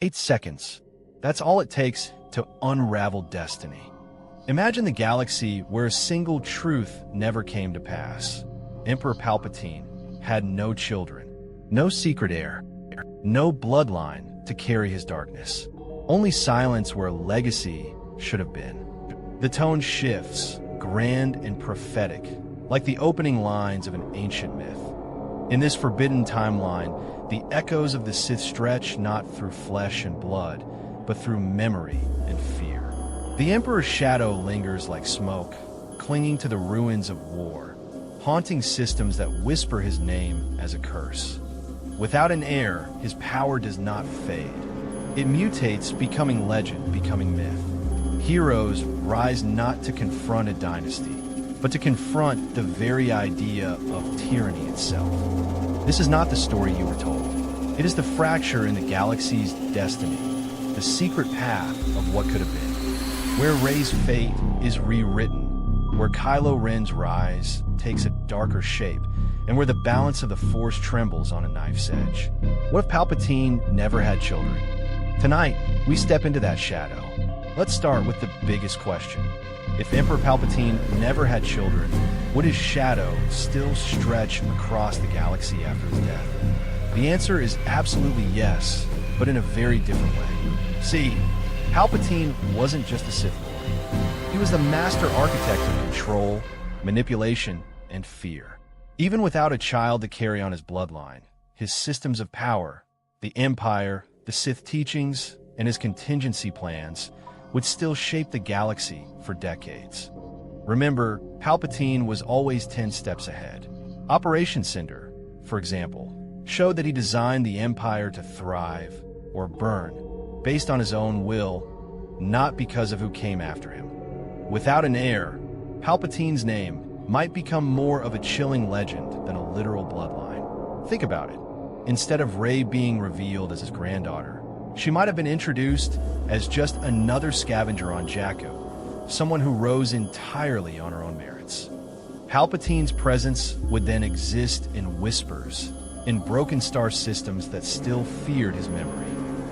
8 seconds. That's all it takes to unravel destiny. Imagine the galaxy where a single truth never came to pass. Emperor Palpatine had no children, no secret heir, no bloodline to carry his darkness. Only silence where a legacy should have been. The tone shifts, grand and prophetic, like the opening lines of an ancient myth. In this forbidden timeline, the echoes of the Sith stretch not through flesh and blood, but through memory and fear. The Emperor's shadow lingers like smoke, clinging to the ruins of war, haunting systems that whisper his name as a curse. Without an heir, his power does not fade. It mutates, becoming legend, becoming myth. Heroes rise not to confront a dynasty, but to confront the very idea of tyranny itself. This is not the story you were told. It is the fracture in the galaxy's destiny, the secret path of what could have been. Where Rey's fate is rewritten, where Kylo Ren's rise takes a darker shape, and where the balance of the Force trembles on a knife's edge. What if Palpatine never had children? Tonight, we step into that shadow. Let's start with the biggest question. If Emperor Palpatine never had children, would his shadow still stretch across the galaxy after his death? The answer is absolutely yes, but in a very different way. See, Palpatine wasn't just a Sith Lord. He was the master architect of control, manipulation, and fear. Even without a child to carry on his bloodline, his systems of power, the Empire, the Sith teachings, and his contingency plans would still shape the galaxy for decades. Remember, Palpatine was always 10 steps ahead. Operation Cinder, for example, showed that he designed the Empire to thrive or burn based on his own will, not because of who came after him. Without an heir, Palpatine's name might become more of a chilling legend than a literal bloodline. Think about it. Instead of Rey being revealed as his granddaughter, she might have been introduced as just another scavenger on Jakku, someone who rose entirely on her own merits. Palpatine's presence would then exist in whispers, in broken star systems that still feared his memory.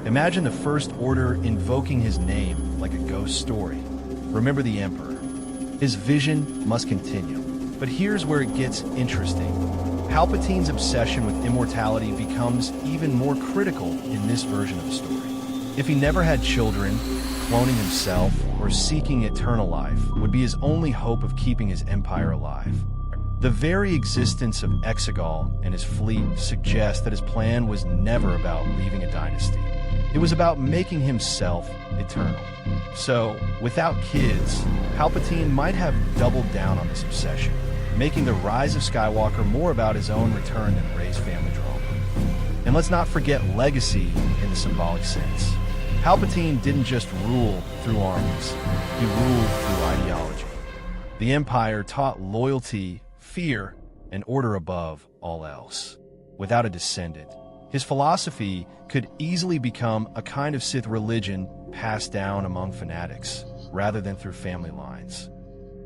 Imagine the First Order invoking his name like a ghost story. Remember the Emperor. His vision must continue. But here's where it gets interesting. Palpatine's obsession with immortality becomes even more critical in this version of the story. If he never had children, cloning himself, or seeking eternal life would be his only hope of keeping his empire alive. The very existence of Exegol and his fleet suggests that his plan was never about leaving a dynasty. It was about making himself eternal. So, without kids, Palpatine might have doubled down on this obsession, making the rise of Skywalker more about his own return than Rey's family drama. And let's not forget legacy in the symbolic sense. Palpatine didn't just rule through armies, he ruled through ideology. The Empire taught loyalty, fear, and order above all else. Without a descendant, his philosophy could easily become a kind of Sith religion passed down among fanatics, rather than through family lines.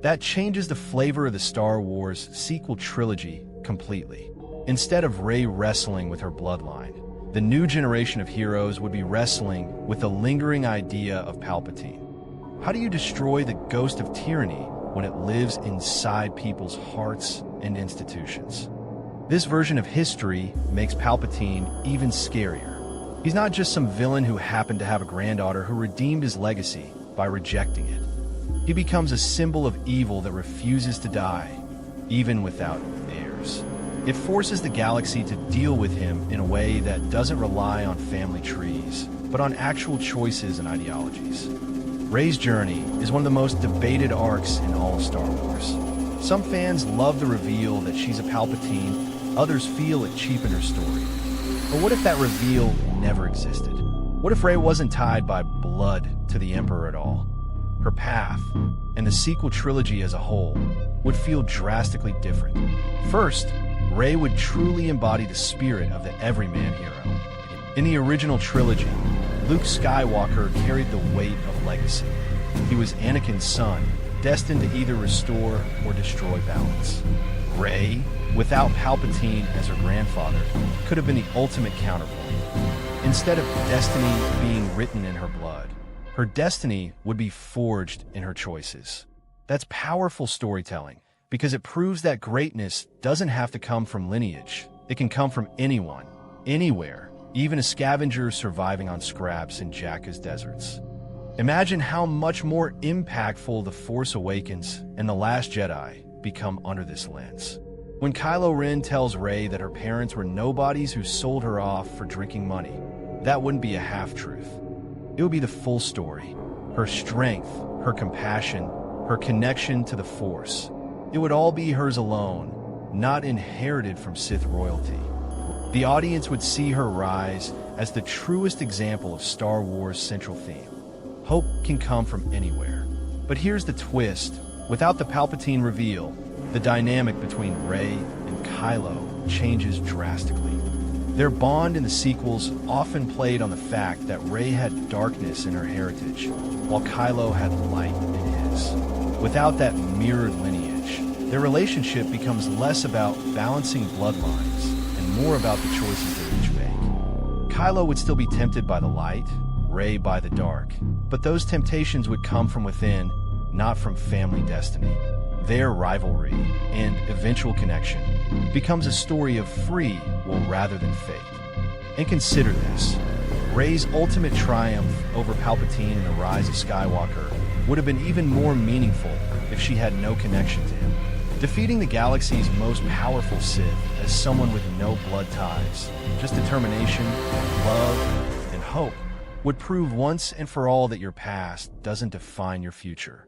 That changes the flavor of the Star Wars sequel trilogy completely. Instead of Rey wrestling with her bloodline, the new generation of heroes would be wrestling with the lingering idea of Palpatine. How do you destroy the ghost of tyranny when it lives inside people's hearts and institutions? This version of history makes Palpatine even scarier. He's not just some villain who happened to have a granddaughter who redeemed his legacy by rejecting it. He becomes a symbol of evil that refuses to die, even without heirs. It forces the galaxy to deal with him in a way that doesn't rely on family trees, but on actual choices and ideologies. Rey's journey is one of the most debated arcs in all of Star Wars. Some fans love the reveal that she's a Palpatine, others feel it cheapened her story. But what if that reveal never existed? What if Rey wasn't tied by blood to the Emperor at all? Her path, and the sequel trilogy as a whole, would feel drastically different. First, Rey would truly embody the spirit of the everyman hero. In the original trilogy, Luke Skywalker carried the weight of legacy. He was Anakin's son, destined to either restore or destroy balance. Rey, without Palpatine as her grandfather, could have been the ultimate counterpoint. Instead of destiny being written in her blood, her destiny would be forged in her choices. That's powerful storytelling, because it proves that greatness doesn't have to come from lineage. It can come from anyone, anywhere, even a scavenger surviving on scraps in Jakka's deserts. Imagine how much more impactful The Force Awakens and The Last Jedi become under this lens. When Kylo Ren tells Rey that her parents were nobodies who sold her off for drinking money, that wouldn't be a half-truth. It would be the full story. Her strength, her compassion, her connection to the Force. It would all be hers alone, not inherited from Sith royalty. The audience would see her rise as the truest example of Star Wars' central theme. Hope can come from anywhere. But here's the twist. Without the Palpatine reveal, the dynamic between Rey and Kylo changes drastically. Their bond in the sequels often played on the fact that Rey had darkness in her heritage, while Kylo had light in his. Without that mirrored lineage, their relationship becomes less about balancing bloodlines and more about the choices they each make. Kylo would still be tempted by the light, Rey by the dark, but those temptations would come from within, not from family destiny. Their rivalry and eventual connection becomes a story of free will rather than fate. And consider this. Rey's ultimate triumph over Palpatine in The Rise of Skywalker would have been even more meaningful if she had no connection to him. Defeating the galaxy's most powerful Sith as someone with no blood ties, just determination, love, and hope, would prove once and for all that your past doesn't define your future.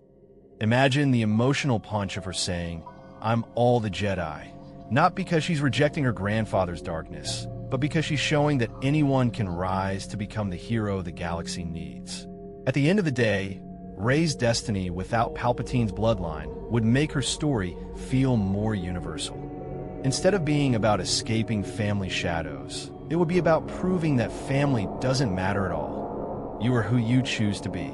Imagine the emotional punch of her saying, "I'm all the Jedi," not because she's rejecting her grandfather's darkness, but because she's showing that anyone can rise to become the hero the galaxy needs. At the end of the day, Rey's destiny without Palpatine's bloodline would make her story feel more universal. Instead of being about escaping family shadows, it would be about proving that family doesn't matter at all. You are who you choose to be.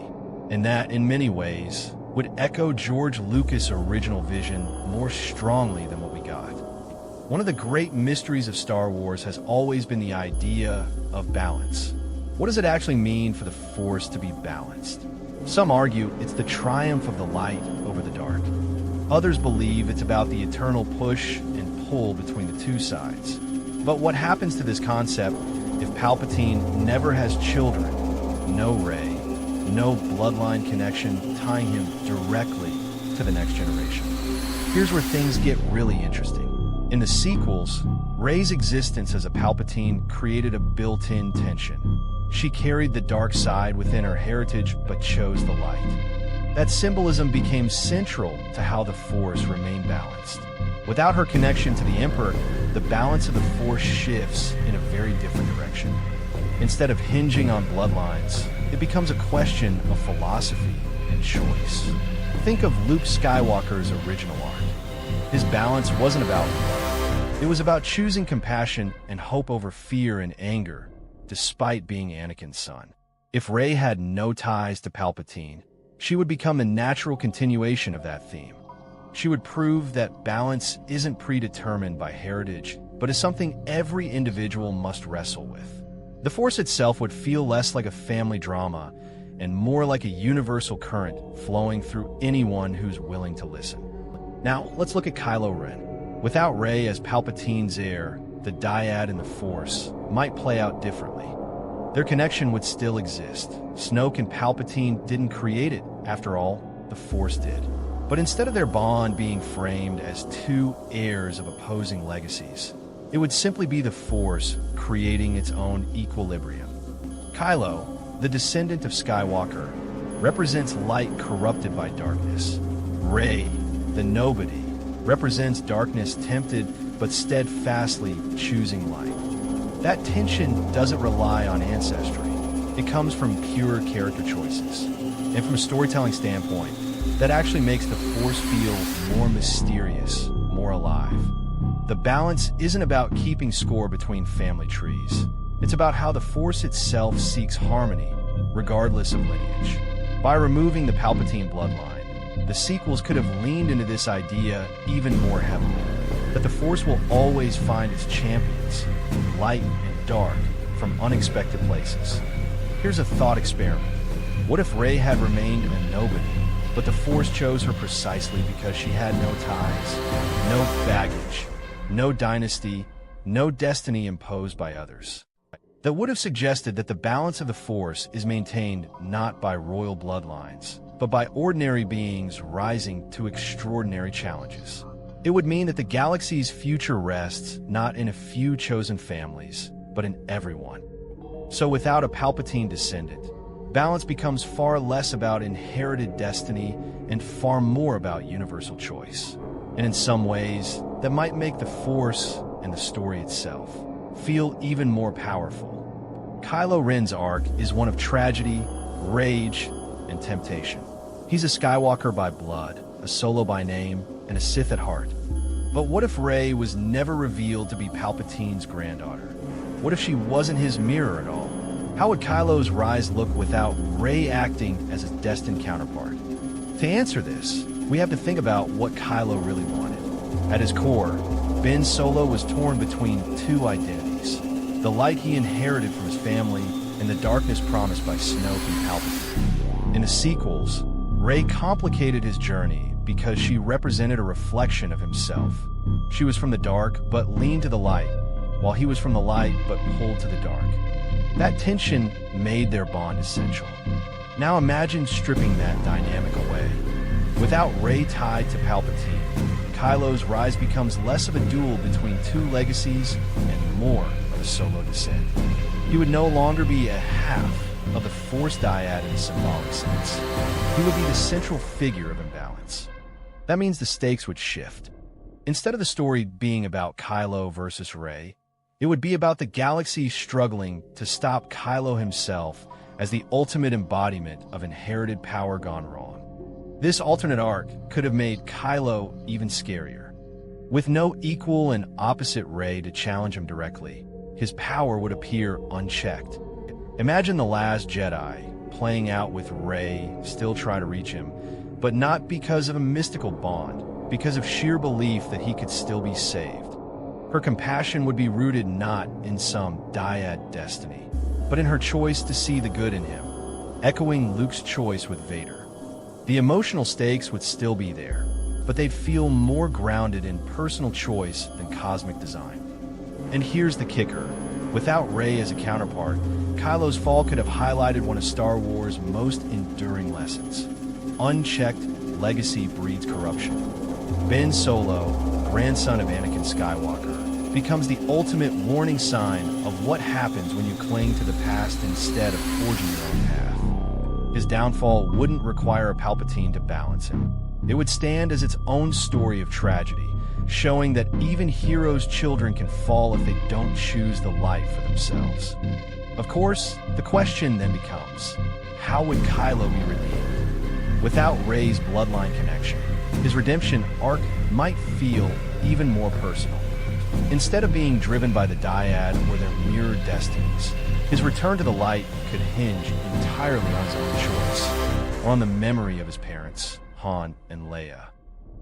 And that, in many ways, would echo George Lucas' original vision more strongly than what we got. One of the great mysteries of Star Wars has always been the idea of balance. What does it actually mean for the Force to be balanced? Some argue it's the triumph of the light over the dark. Others believe it's about the eternal push and pull between the two sides. But what happens to this concept if Palpatine never has children, no Rey, no bloodline connection tying him directly to the next generation? Here's where things get really interesting. In the sequels, Rey's existence as a Palpatine created a built-in tension. She carried the dark side within her heritage but chose the light. That symbolism became central to how the Force remained balanced. Without her connection to the Emperor, the balance of the Force shifts in a very different direction. Instead of hinging on bloodlines, it becomes a question of philosophy and choice. Think of Luke Skywalker's original arc. His balance wasn't about blood. It was about choosing compassion and hope over fear and anger, despite being Anakin's son. If Rey had no ties to Palpatine, she would become a natural continuation of that theme. She would prove that balance isn't predetermined by heritage, but is something every individual must wrestle with. The Force itself would feel less like a family drama and more like a universal current flowing through anyone who's willing to listen. Now, let's look at Kylo Ren. Without Rey as Palpatine's heir, the dyad in the Force might play out differently. Their connection would still exist. Snoke and Palpatine didn't create it. After all, the Force did. But instead of their bond being framed as two heirs of opposing legacies, it would simply be the Force creating its own equilibrium. Kylo, the descendant of Skywalker, represents light corrupted by darkness. Rey, the nobody, represents darkness tempted but steadfastly choosing light. That tension doesn't rely on ancestry. It comes from pure character choices. And from a storytelling standpoint, that actually makes the Force feel more mysterious, more alive. The balance isn't about keeping score between family trees. It's about how the Force itself seeks harmony, regardless of lineage. By removing the Palpatine bloodline, the sequels could have leaned into this idea even more heavily. That the Force will always find its champions, light and dark, from unexpected places. Here's a thought experiment. What if Rey had remained a nobody, but the Force chose her precisely because she had no ties, no baggage, no dynasty, no destiny imposed by others? That would have suggested that the balance of the Force is maintained not by royal bloodlines, but by ordinary beings rising to extraordinary challenges. It would mean that the galaxy's future rests not in a few chosen families, but in everyone. So without a Palpatine descendant, balance becomes far less about inherited destiny and far more about universal choice. And in some ways, that might make the Force and the story itself feel even more powerful. Kylo Ren's arc is one of tragedy, rage, and temptation. He's a Skywalker by blood, a Solo by name, and a Sith at heart. But what if Rey was never revealed to be Palpatine's granddaughter? What if she wasn't his mirror at all? How would Kylo's rise look without Rey acting as his destined counterpart? To answer this, we have to think about what Kylo really wanted. At his core, Ben Solo was torn between two identities: the light he inherited from his family and the darkness promised by Snoke and Palpatine. In the sequels, Rey complicated his journey because she represented a reflection of himself. She was from the dark but leaned to the light, while he was from the light but pulled to the dark. That tension made their bond essential. Now imagine stripping that dynamic away. Without Rey tied to Palpatine, Kylo's rise becomes less of a duel between two legacies and more of a solo descent. He would no longer be a half of the Force dyad in a symbolic sense. He would be the central figure of imbalance. That means the stakes would shift. Instead of the story being about Kylo versus Rey, it would be about the galaxy struggling to stop Kylo himself as the ultimate embodiment of inherited power gone wrong. This alternate arc could have made Kylo even scarier. With no equal and opposite Rey to challenge him directly, his power would appear unchecked. Imagine The Last Jedi playing out with Rey still trying to reach him, but not because of a mystical bond, because of sheer belief that he could still be saved. Her compassion would be rooted not in some dyad destiny, but in her choice to see the good in him, echoing Luke's choice with Vader. The emotional stakes would still be there, but they'd feel more grounded in personal choice than cosmic design. And here's the kicker. Without Rey as a counterpart, Kylo's fall could have highlighted one of Star Wars' most enduring lessons. Unchecked legacy breeds corruption. Ben Solo, grandson of Anakin Skywalker, becomes the ultimate warning sign of what happens when you cling to the past instead of forging your own path. His downfall wouldn't require a Palpatine to balance him. It would stand as its own story of tragedy, showing that even heroes' children can fall if they don't choose the light for themselves. Of course, the question then becomes, how would Kylo be redeemed? Without Rey's bloodline connection, his redemption arc might feel even more personal. Instead of being driven by the dyad or their mirrored destinies, his return to the light could hinge entirely on his own choice, or on the memory of his parents, Han and Leia.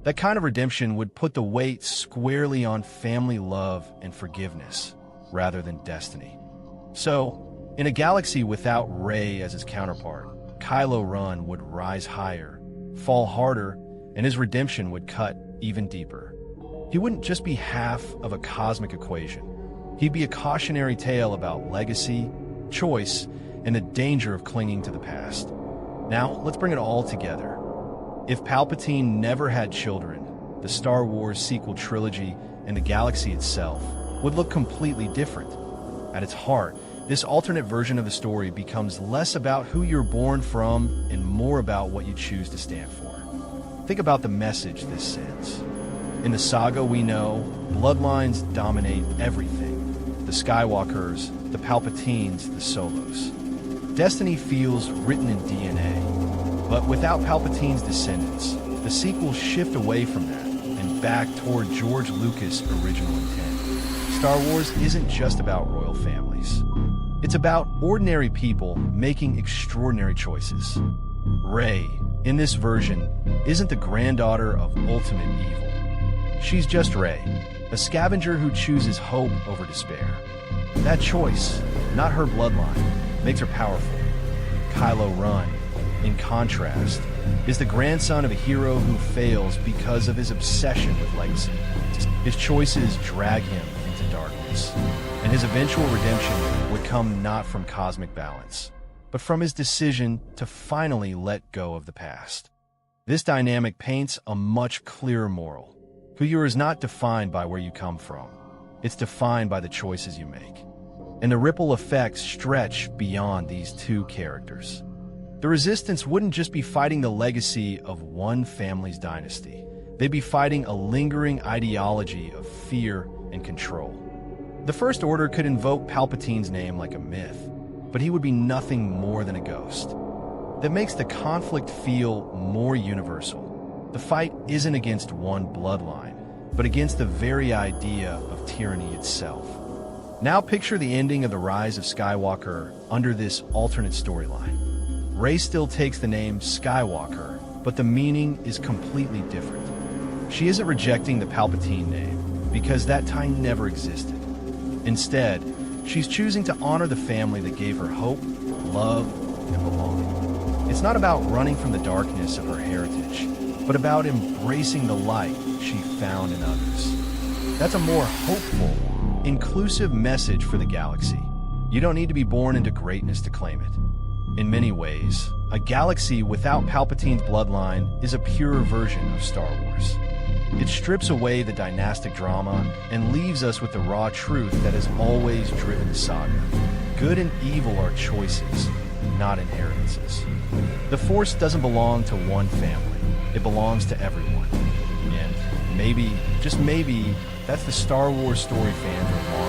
That kind of redemption would put the weight squarely on family love and forgiveness, rather than destiny. So, in a galaxy without Rey as his counterpart, Kylo Ren would rise higher, fall harder, and his redemption would cut even deeper. He wouldn't just be half of a cosmic equation. He'd be a cautionary tale about legacy, choice, and the danger of clinging to the past. Now, let's bring it all together. If Palpatine never had children, the Star Wars sequel trilogy and the galaxy itself would look completely different. At its heart, this alternate version of the story becomes less about who you're born from and more about what you choose to stand for. Think about the message this sends. In the Saga, we know bloodlines dominate everything. The Skywalkers, the Palpatines, the Solos. Destiny feels written in DNA, but without Palpatine's descendants, the sequels shift away from that and back toward George Lucas' original intent. Star Wars isn't just about royal families. It's about ordinary people making extraordinary choices. Rey, in this version, isn't the granddaughter of ultimate evil. She's just Rey, a scavenger who chooses hope over despair. That choice, not her bloodline, makes her powerful. Kylo Ren, in contrast, is the grandson of a hero who fails because of his obsession with legacy. His choices drag him into darkness, and his eventual redemption would come not from cosmic balance, but from his decision to finally let go of the past. This dynamic paints a much clearer moral. Who you are is not defined by where you come from. It's defined by the choices you make. And the ripple effects stretch beyond these two characters. The Resistance wouldn't just be fighting the legacy of one family's dynasty. They'd be fighting a lingering ideology of fear and control. The First Order could invoke Palpatine's name like a myth, but he would be nothing more than a ghost. That makes the conflict feel more universal. The fight isn't against one bloodline, but against the very idea of tyranny itself. Now picture the ending of The Rise of Skywalker under this alternate storyline. Rey still takes the name Skywalker, but the meaning is completely different. She isn't rejecting the Palpatine name, because that tie never existed. Instead, she's choosing to honor the family that gave her hope, love, and belonging. It's not about running from the darkness of her heritage, but about embracing the light she found in others. That's a more hopeful, inclusive message for the galaxy. You don't need to be born into greatness to claim it. In many ways, a galaxy without Palpatine's bloodline is a purer version of Star Wars. It strips away the dynastic drama and leaves us with the raw truth that has always driven the saga. Good and evil are choices, not inheritances. The Force doesn't belong to one family. It belongs to everyone. And maybe, just maybe, that's the Star Wars story fans are longing